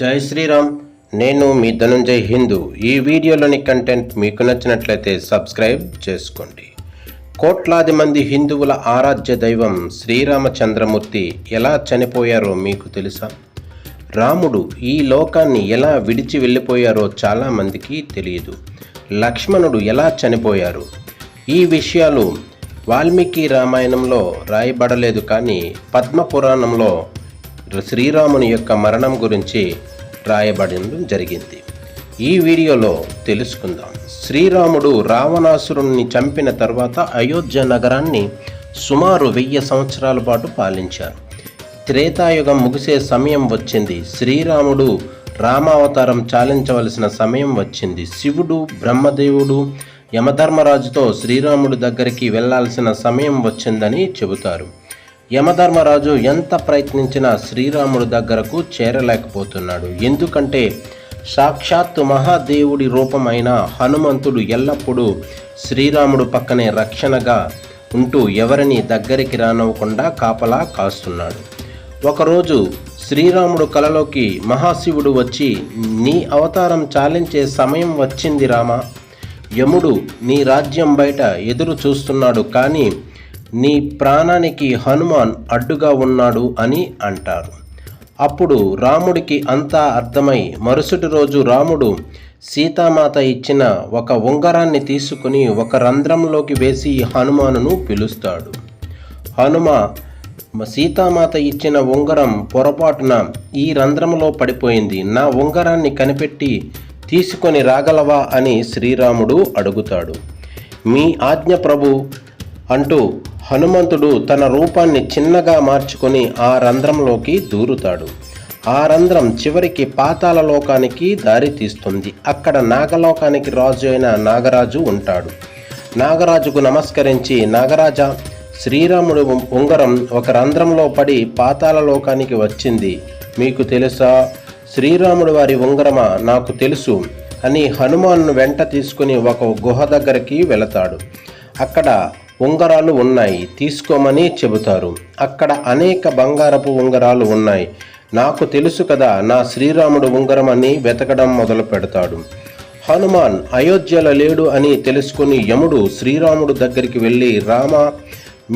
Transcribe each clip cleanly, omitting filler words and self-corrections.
జై శ్రీరామ్. నేను మీ ధనుంజయ్ హిందూ. ఈ వీడియోలోని కంటెంట్ మీకు నచ్చినట్లయితే సబ్స్క్రైబ్ చేసుకోండి. కోట్లాది మంది హిందువుల ఆరాధ్య దైవం శ్రీరామచంద్రమూర్తి ఎలా చనిపోయారో మీకు తెలుసా? రాముడు ఈ లోకాన్ని ఎలా విడిచి వెళ్ళిపోయారో చాలామందికి తెలియదు. లక్ష్మణుడు ఎలా చనిపోయారు? ఈ విషయాలు వాల్మీకి రామాయణంలో రాయబడలేదు, కానీ పద్మపురాణంలో శ్రీరాముని యొక్క మరణం గురించి రాయబడడం జరిగింది. ఈ వీడియోలో తెలుసుకుందాం. శ్రీరాముడు రావణాసురుణ్ణి చంపిన తర్వాత అయోధ్య నగరాన్ని సుమారు 1000 సంవత్సరాల పాటు పాలించారు. త్రేతాయుగం ముగిసే సమయం వచ్చింది. శ్రీరాముడు రామావతారం చాలించవలసిన సమయం వచ్చింది. శివుడు, బ్రహ్మదేవుడు, యమధర్మరాజుతో శ్రీరాముడి దగ్గరికి వెళ్ళాల్సిన సమయం వచ్చిందని చెబుతారు. యమధర్మరాజు ఎంత ప్రయత్నించినా శ్రీరాముడి దగ్గరకు చేరలేకపోతున్నాడు. ఎందుకంటే సాక్షాత్తు మహాదేవుడి రూపమైన హనుమంతుడు ఎల్లప్పుడూ శ్రీరాముడు పక్కనే రక్షణగా ఉంటూ ఎవరిని దగ్గరికి రానివ్వకుండా కాపలా కాస్తున్నాడు. ఒకరోజు శ్రీరాముడు కలలోకి మహాశివుడు వచ్చి, నీ అవతారం చాలించే సమయం వచ్చింది రామా. యముడు నీ రాజ్యం బయట ఎదురు చూస్తున్నాడు, కానీ నీ ప్రాణానికి హనుమాన్ అడ్డుగా ఉన్నాడు అని అంటారు. అప్పుడు రాముడికి అంతా అర్థమై మరుసటి రోజు రాముడు సీతామాత ఇచ్చిన ఒక ఉంగరాన్ని తీసుకుని ఒక రంధ్రంలోకి వేసి హనుమానును పిలుస్తాడు. హనుమ సీతామాత ఇచ్చిన ఉంగరం పొరపాటున ఈ రంధ్రంలో పడిపోయింది, నా ఉంగరాన్ని కనిపెట్టి తీసుకొని రాగలవా అని శ్రీరాముడు అడుగుతాడు. మీ ఆజ్ఞ ప్రభు అంటూ హనుమంతుడు తన రూపాన్ని చిన్నగా మార్చుకొని ఆ రంధ్రంలోకి దూరుతాడు. ఆ రంధ్రం చివరికి పాతాళ లోకానికి దారి తీస్తుంది. అక్కడ నాగలోకానికి రాజు అయిన నాగరాజు ఉంటాడు. నాగరాజుకు నమస్కరించి, నాగరాజా, శ్రీరాముడు ఉంగరం ఒక రంధ్రంలో పడి పాతాళ లోకానికి వచ్చింది, మీకు తెలుసా? శ్రీరాముడు వారి ఉంగరమా? నాకు తెలుసు అని హనుమాన్ను వెంట తీసుకుని ఒక గుహ దగ్గరికి వెళతాడు. అక్కడ ఉంగరాలు ఉన్నాయి, తీసుకోమని చెబుతారు. అక్కడ అనేక బంగారపు ఉంగరాలు ఉన్నాయి. నాకు తెలుసు కదా, నా శ్రీరాముడు ఉంగరం అని వెతకడం మొదలు పెడతాడు. హనుమాన్ అయోధ్యలో లేడు అని తెలుసుకుని యముడు శ్రీరాముడు దగ్గరికి వెళ్ళి, రామ,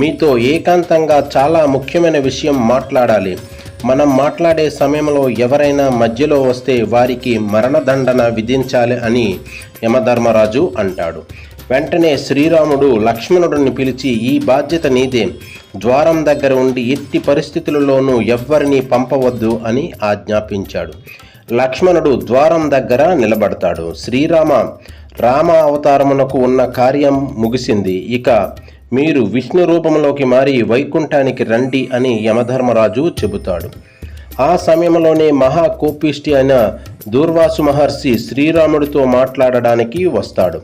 మీతో ఏకాంతంగా చాలా ముఖ్యమైన విషయం మాట్లాడాలి. మనం మాట్లాడే సమయంలో ఎవరైనా మధ్యలో వస్తే వారికి మరణదండన విధించాలి అని యమధర్మరాజు అంటాడు. వెంటనే శ్రీరాముడు లక్ష్మణుడిని పిలిచి, ఈ బాధ్యత నీదే. ద్వారం దగ్గర ఉండి ఎట్టి పరిస్థితులలోనూ ఎవ్వరినీ పంపవద్దు అని ఆజ్ఞాపించాడు. లక్ష్మణుడు ద్వారం దగ్గర నిలబడతాడు. రామ అవతారమునకు ఉన్న కార్యం ముగిసింది, ఇక మీరు విష్ణు రూపంలోకి మారి వైకుంఠానికి రండి అని యమధర్మరాజు చెబుతాడు. ఆ సమయంలోనే మహాకోపిష్టి అయిన దూర్వాసు మహర్షి శ్రీరాముడితో మాట్లాడడానికి వస్తాడు.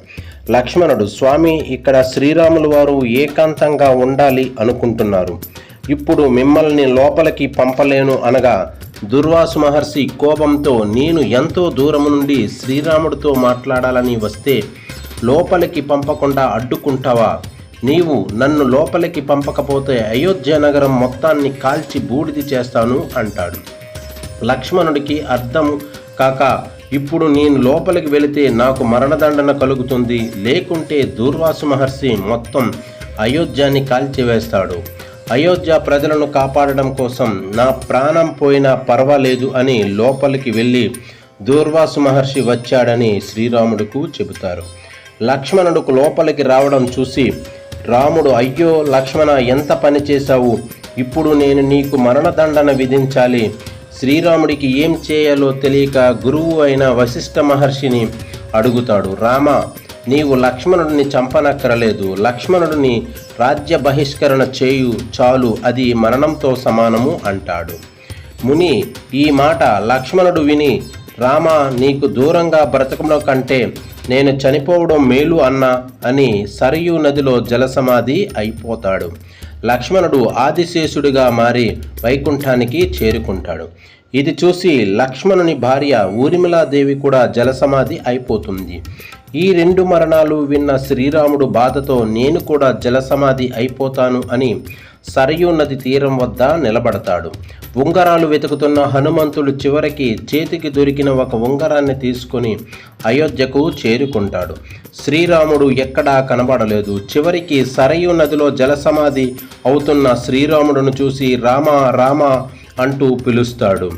లక్ష్మణుడు, స్వామి, ఇక్కడ శ్రీరాములు వారు ఏకాంతంగా ఉండాలి అనుకుంటున్నారు. ఇప్పుడు మిమ్మల్ని లోపలికి పంపలేను అనగా దుర్వాసు మహర్షి కోపంతో, నేను ఎంతో దూరం నుండి శ్రీరాముడితో మాట్లాడాలని వస్తే లోపలికి పంపకుండా అడ్డుకుంటావా? నీవు నన్ను లోపలికి పంపకపోతే అయోధ్య నగరం మొత్తాన్ని కాల్చి బూడిది చేస్తాను అంటాడు. లక్ష్మణుడికి అర్థం కాక, ఇప్పుడు నేను లోపలికి వెళితే నాకు మరణదండన కలుగుతుంది, లేకుంటే దూర్వాసు మహర్షి మొత్తం అయోధ్యాన్ని కాల్చివేస్తాడు. అయోధ్య ప్రజలను కాపాడడం కోసం నా ప్రాణం పోయినా పర్వాలేదు అని లోపలికి వెళ్ళి దూర్వాసు మహర్షి వచ్చాడని శ్రీరాముడికి చెబుతారు. లక్ష్మణుడికి లోపలికి రావడం చూసి రాముడు, అయ్యో లక్ష్మణ, ఎంత పని చేశావు, ఇప్పుడు నేను నీకు మరణదండన విధించాలి. శ్రీరాముడికి ఏం చేయాలో తెలియక గురువు అయిన వశిష్ఠ మహర్షిని అడుగుతాడు. రామ, నీవు లక్ష్మణుడిని చంపనక్కరలేదు, లక్ష్మణుడిని రాజ్య బహిష్కరణ చేయు చాలు, అది మరణంతో సమానము అంటాడు. ముని ఈ మాట లక్ష్మణుడు విని, రామ, నీకు దూరంగా బ్రతకడం కంటే నేను చనిపోవడం మేలు అన్నా అని సరయూ నదిలో జలసమాధి అయిపోతాడు. లక్ష్మణుడు ఆదిశేషుడిగా మారి వైకుంఠానికి చేరుకుంటాడు. ఇది చూసి లక్ష్మణుని భార్య ఊర్మిళాదేవి కూడా జలసమాధి అయిపోతుంది. ఈ 2 మరణాలు విన్న శ్రీరాముడు బాధతో, నేను కూడా జలసమాధి అయిపోతాను అని సరయూ నది తీరం వద్ద నిలబడతాడు. ఉంగరాలు వెతుకుతున్న హనుమంతుడు చివరికి చేతికి దొరికిన ఒక ఉంగరాన్ని తీసుకుని అయోధ్యకు చేరుకుంటాడు. శ్రీరాముడు ఎక్కడా కనబడలేదు. చివరికి సరయూ నదిలో జలసమాధి అవుతున్న శ్రీరాముడును చూసి రామ రామ అంటూ పిలుస్తాడు.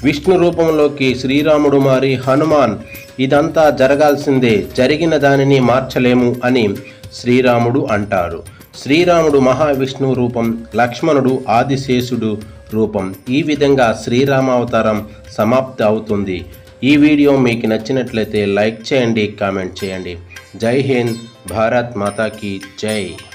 విష్ణు రూపంలోకి శ్రీరాముడు మారి హనుమాన్, ఇదంతా జరగాల్సిందే, జరిగిన దానిని మార్చలేము అని శ్రీరాముడు అంటారు. శ్రీరాముడు మహావిష్ణువు రూపం, లక్ష్మణుడు ఆదిశేషుడు రూపం. ఈ విధంగా శ్రీరామావతారం సమాప్తి అవుతుంది. ఈ వీడియో మీకు నచ్చినట్లయితే లైక్ చేయండి, కామెంట్ చేయండి. జై హింద్, భారత్ మాతాకి జై.